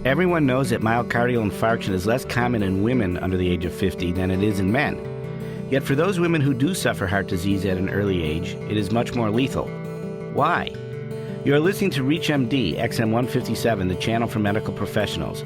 Everyone knows that myocardial infarction is less common in women under the age of 50 than it is in men. Yet for those women who do suffer heart disease at an early age, it is much more lethal. Why? You are listening to ReachMD, XM 157, the channel for medical professionals.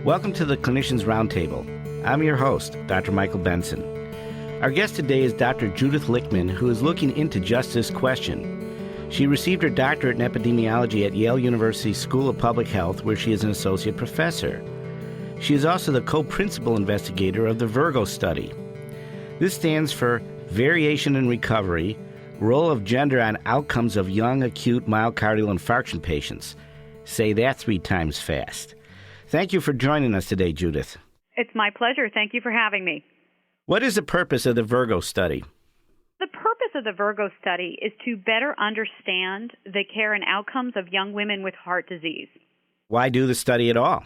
Welcome to the Clinicians Roundtable. I'm your host, Dr. Michael Benson. Our guest today is Dr. Judith Lichtman, who is looking into just this question. She received her doctorate in epidemiology at Yale University School of Public Health, where she is an associate professor. She is also the co-principal investigator of the VIRGO Study. This stands for Variation in Recovery, Role of Gender on Outcomes of Young Acute Myocardial Infarction Patients. Say that 3 times fast. Thank you for joining us today, Judith. It's my pleasure. Thank you for having me. What is the purpose of the VIRGO Study? The purpose of the VIRGO study is to better understand the care and outcomes of young women with heart disease. Why do the study at all?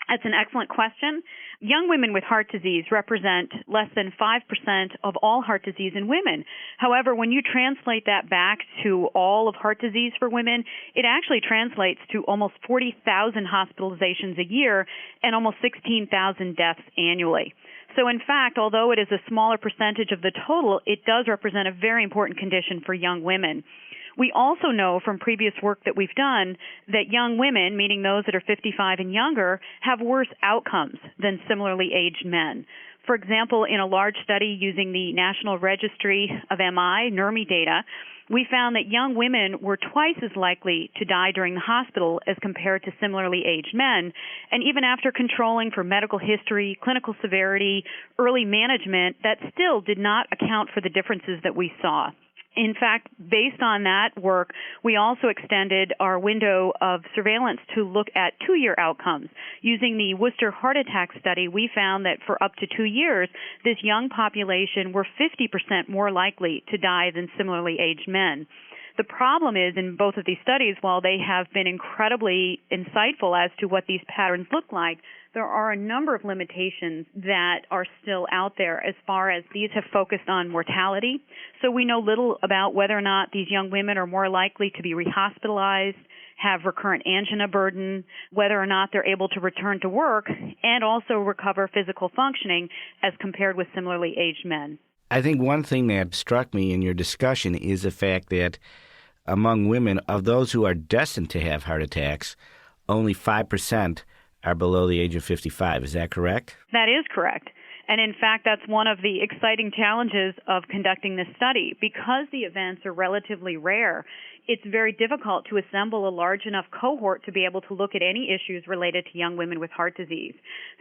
That's an excellent question. Young women with heart disease represent less than 5% of all heart disease in women. However, when you translate that back to all of heart disease for women, it actually translates to almost 40,000 hospitalizations a year and almost 16,000 deaths annually. So in fact, although it is a smaller percentage of the total, it does represent a very important condition for young women. We also know from previous work that we've done that young women, meaning those that are 55 and younger, have worse outcomes than similarly aged men. For example, in a large study using the National Registry of MI, NERMI data, we found that young women were twice as likely to die during the hospital as compared to similarly aged men. And even after controlling for medical history, clinical severity, early management, that still did not account for the differences that we saw. In fact, based on that work, we also extended our window of surveillance to look at 2-year outcomes. Using the Worcester Heart Attack Study, we found that for up to 2 years, this young population were 50% more likely to die than similarly aged men. The problem is, in both of these studies, while they have been incredibly insightful as to what these patterns look like, there are a number of limitations that are still out there as far as these have focused on mortality. So we know little about whether or not these young women are more likely to be rehospitalized, have recurrent angina burden, whether or not they're able to return to work, and also recover physical functioning as compared with similarly aged men. I think one thing that struck me in your discussion is the fact that among women, of those who are destined to have heart attacks, only 5% are below the age of 55. Is that correct? That is correct. And in fact, that's one of the exciting challenges of conducting this study. Because the events are relatively rare, it's very difficult to assemble a large enough cohort to be able to look at any issues related to young women with heart disease.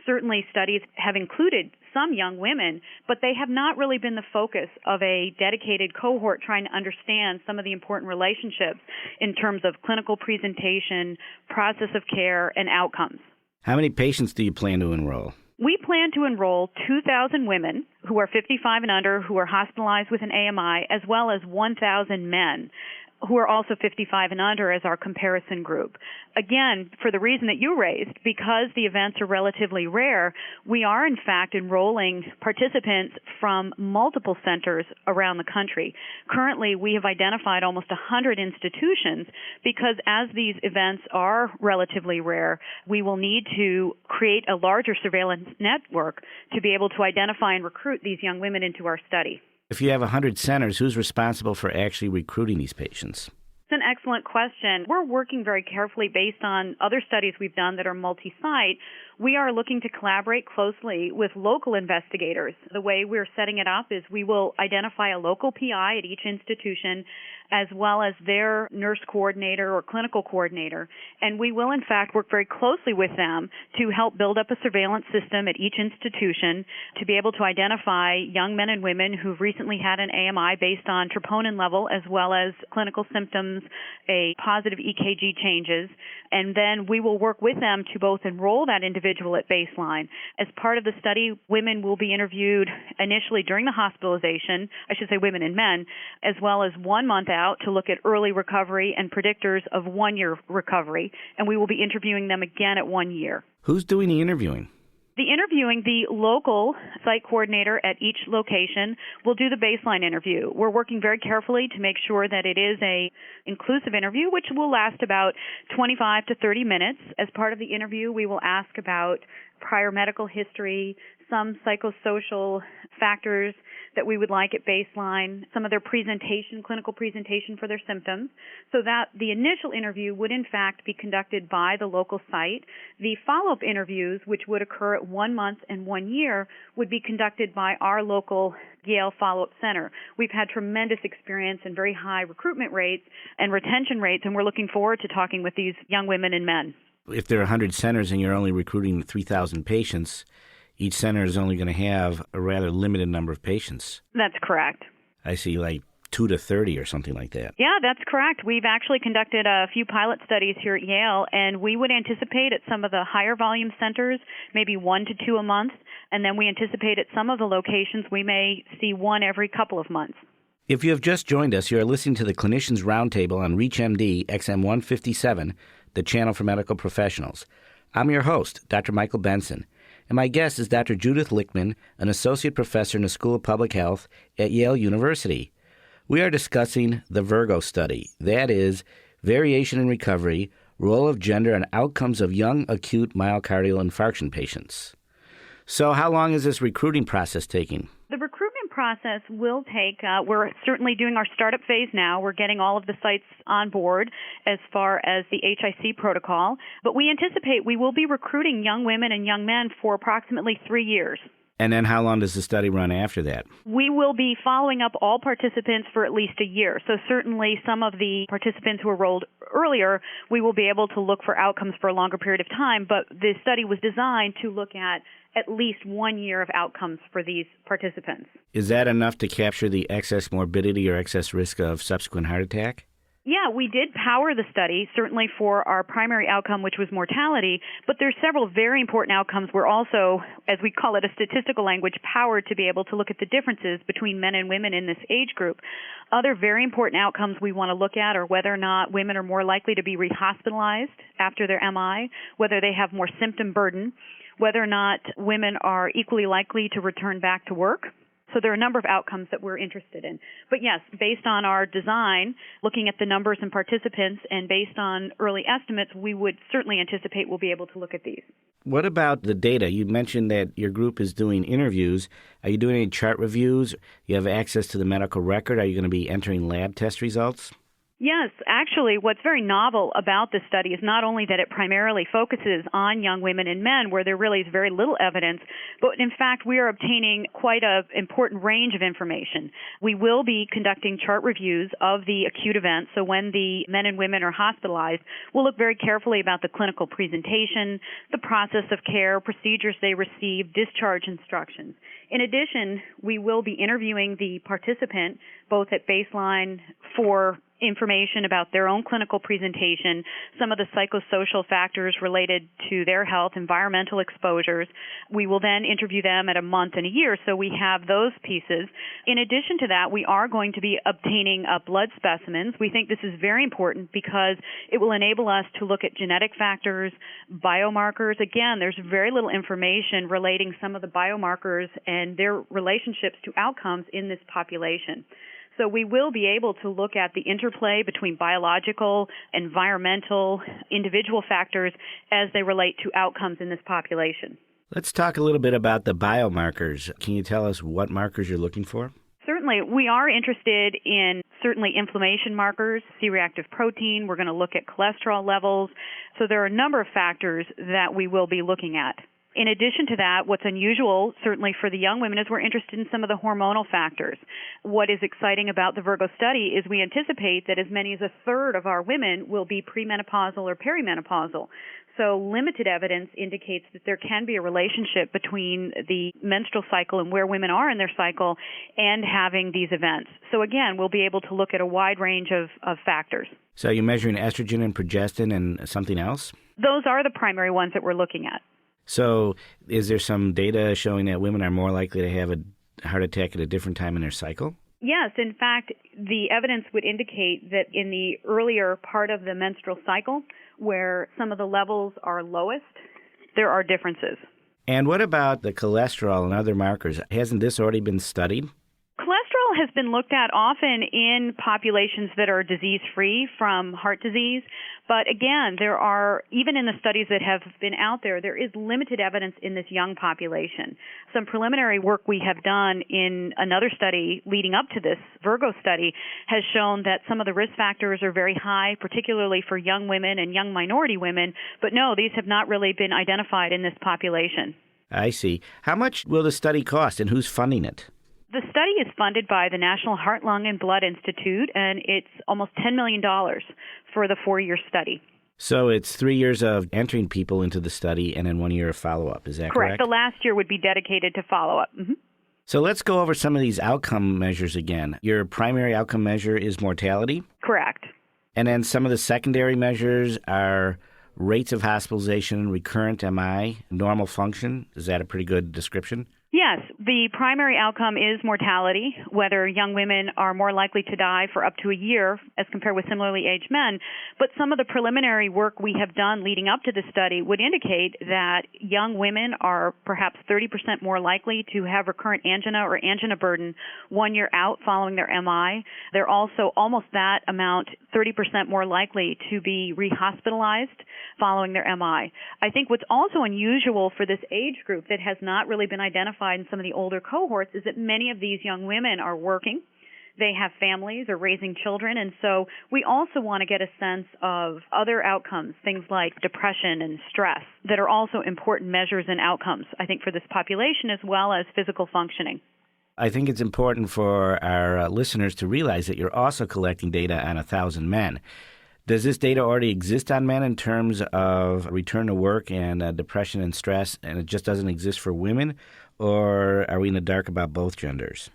Certainly, studies have included some young women, but they have not really been the focus of a dedicated cohort trying to understand some of the important relationships in terms of clinical presentation, process of care, and outcomes. How many patients do you plan to enroll? We plan to enroll 2,000 women who are 55 and under who are hospitalized with an AMI, as well as 1,000 men who are also 55 and under as our comparison group. Again, for the reason that you raised, because the events are relatively rare, we are in fact enrolling participants from multiple centers around the country. Currently, we have identified almost 100 institutions because as these events are relatively rare, we will need to create a larger surveillance network to be able to identify and recruit these young women into our study. If you have 100 centers, who's responsible for actually recruiting these patients? It's an excellent question. We're working very carefully based on other studies we've done that are multi-site. We are looking to collaborate closely with local investigators. The way we're setting it up is we will identify a local PI at each institution as well as their nurse coordinator or clinical coordinator. And we will, in fact, work very closely with them to help build up a surveillance system at each institution to be able to identify young men and women who've recently had an AMI based on troponin level as well as clinical symptoms, a positive EKG changes. And then we will work with them to both enroll that individual at baseline. As part of the study, women will be interviewed initially during the hospitalization, I should say women and men, as well as 1 month out to look at early recovery and predictors of 1 year recovery. And we will be interviewing them again at 1 year. Who's doing the interviewing? The interviewing, the local site coordinator at each location will do the baseline interview. We're working very carefully to make sure that it is an inclusive interview, which will last about 25 to 30 minutes. As part of the interview, we will ask about prior medical history, some psychosocial factors that we would like at baseline, some of their clinical presentation for their symptoms, so that the initial interview would in fact be conducted by the local site. The follow-up interviews, which would occur at 1 month and 1 year, would be conducted by our local Yale follow-up center. We've had tremendous experience and very high recruitment rates and retention rates, and we're looking forward to talking with these young women and men. If there are 100 centers and you're only recruiting 3,000 patients, each center is only going to have a rather limited number of patients. That's correct. I see, like 2 to 30 or something like that. Yeah, that's correct. We've actually conducted a few pilot studies here at Yale, and we would anticipate at some of the higher volume centers, maybe 1 to 2 a month, and then we anticipate at some of the locations we may see 1 every couple of months. If you have just joined us, you are listening to the Clinicians Roundtable on ReachMD XM 157, the channel for medical professionals. I'm your host, Dr. Michael Benson, and my guest is Dr. Judith Lichtman, an associate professor in the School of Public Health at Yale University. We are discussing the VIRGO Study, that is, Variation in Recovery, Role of Gender and Outcomes of Young Acute Myocardial Infarction Patients. So how long is this recruiting process taking? The recruitment process will take, we're certainly doing our startup phase now. We're getting all of the sites on board as far as the HIC protocol. But we anticipate we will be recruiting young women and young men for approximately 3 years. And then how long does the study run after that? We will be following up all participants for at least a year. So certainly some of the participants who enrolled earlier, we will be able to look for outcomes for a longer period of time. But the study was designed to look at least 1 year of outcomes for these participants. Is that enough to capture the excess morbidity or excess risk of subsequent heart attack? Yeah, we did power the study, certainly for our primary outcome, which was mortality, but there's several very important outcomes. We're also, as we call it a statistical language, powered to be able to look at the differences between men and women in this age group. Other very important outcomes we want to look at are whether or not women are more likely to be rehospitalized after their MI, whether they have more symptom burden, whether or not women are equally likely to return back to work. So there are a number of outcomes that we're interested in. But yes, based on our design, looking at the numbers and participants, and based on early estimates, we would certainly anticipate we'll be able to look at these. What about the data? You mentioned that your group is doing interviews. Are you doing any chart reviews? You have access to the medical record? Are you going to be entering lab test results? Yes, actually, what's very novel about this study is not only that it primarily focuses on young women and men, where there really is very little evidence, but in fact, we are obtaining quite an important range of information. We will be conducting chart reviews of the acute events, so when the men and women are hospitalized, we'll look very carefully about the clinical presentation, the process of care, procedures they receive, discharge instructions. In addition, we will be interviewing the participant both at baseline for information about their own clinical presentation, some of the psychosocial factors related to their health, environmental exposures. We will then interview them at a month and a year, so we have those pieces. In addition to that, we are going to be obtaining blood specimens. We think this is very important because it will enable us to look at genetic factors, biomarkers. Again, there's very little information relating some of the biomarkers and their relationships to outcomes in this population. So we will be able to look at the interplay between biological, environmental, individual factors as they relate to outcomes in this population. Let's talk a little bit about the biomarkers. Can you tell us what markers you're looking for? Certainly. We are interested in certainly inflammation markers, C-reactive protein. We're going to look at cholesterol levels. So there are a number of factors that we will be looking at. In addition to that, what's unusual, certainly for the young women, is we're interested in some of the hormonal factors. What is exciting about the VIRGO study is we anticipate that as many as a third of our women will be premenopausal or perimenopausal. So limited evidence indicates that there can be a relationship between the menstrual cycle and where women are in their cycle and having these events. So again, we'll be able to look at a wide range of factors. So are you measuring estrogen and progestin and something else? Those are the primary ones that we're looking at. So is there some data showing that women are more likely to have a heart attack at a different time in their cycle? Yes. In fact, the evidence would indicate that in the earlier part of the menstrual cycle, where some of the levels are lowest, there are differences. And what about the cholesterol and other markers? Hasn't this already been studied? Cholesterol has been looked at often in populations that are disease-free from heart disease. But again, there are, even in the studies that have been out there, there is limited evidence in this young population. Some preliminary work we have done in another study leading up to this VIRGO study has shown that some of the risk factors are very high, particularly for young women and young minority women. But no, these have not really been identified in this population. I see. How much will the study cost and who's funding it? The study is funded by the National Heart, Lung, and Blood Institute, and it's almost $10 million for the 4-year study. So it's 3 years of entering people into the study and then 1 year of follow-up. Is that correct? The last year would be dedicated to follow-up. Mm-hmm. So let's go over some of these outcome measures again. Your primary outcome measure is mortality? Correct. And then some of the secondary measures are rates of hospitalization, recurrent MI, normal function. Is that a pretty good description? Yes, the primary outcome is mortality, whether young women are more likely to die for up to a year as compared with similarly aged men. But some of the preliminary work we have done leading up to the study would indicate that young women are perhaps 30% more likely to have recurrent angina or angina burden 1 year out following their MI. They're also almost that amount, 30% more likely to be rehospitalized following their MI. I think what's also unusual for this age group that has not really been identified in some of the older cohorts is that many of these young women are working. They have families or raising children, and so we also want to get a sense of other outcomes, things like depression and stress, that are also important measures and outcomes, I think, for this population as well as physical functioning. I think it's important for our listeners to realize that you're also collecting data on 1,000 men. Does this data already exist on men in terms of return to work and depression and stress, and it just doesn't exist for women? Or are we in the dark about both genders?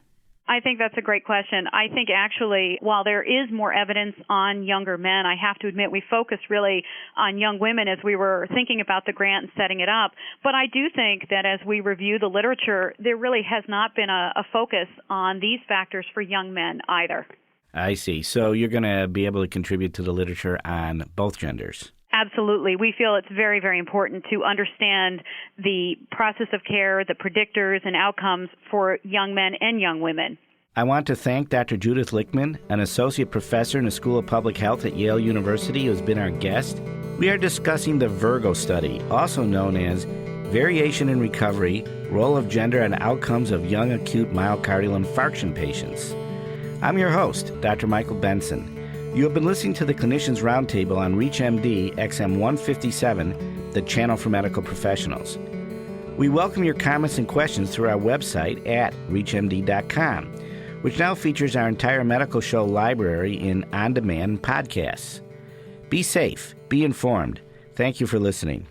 I think that's a great question. I think actually, while there is more evidence on younger men, I have to admit we focused really on young women as we were thinking about the grant and setting it up. But I do think that as we review the literature, there really has not been a focus on these factors for young men either. I see. So you're going to be able to contribute to the literature on both genders. Absolutely. We feel it's very, very important to understand the process of care, the predictors and outcomes for young men and young women. I want to thank Dr. Judith Lichtman, an associate professor in the School of Public Health at Yale University, who has been our guest. We are discussing the VIRGO Study, also known as Variation in Recovery, Role of Gender and Outcomes of Young Acute Myocardial Infarction Patients. I'm your host, Dr. Michael Benson. You have been listening to the Clinicians Roundtable on ReachMD XM 157, the channel for medical professionals. We welcome your comments and questions through our website at reachmd.com, which now features our entire medical show library in on-demand podcasts. Be safe, be informed. Thank you for listening.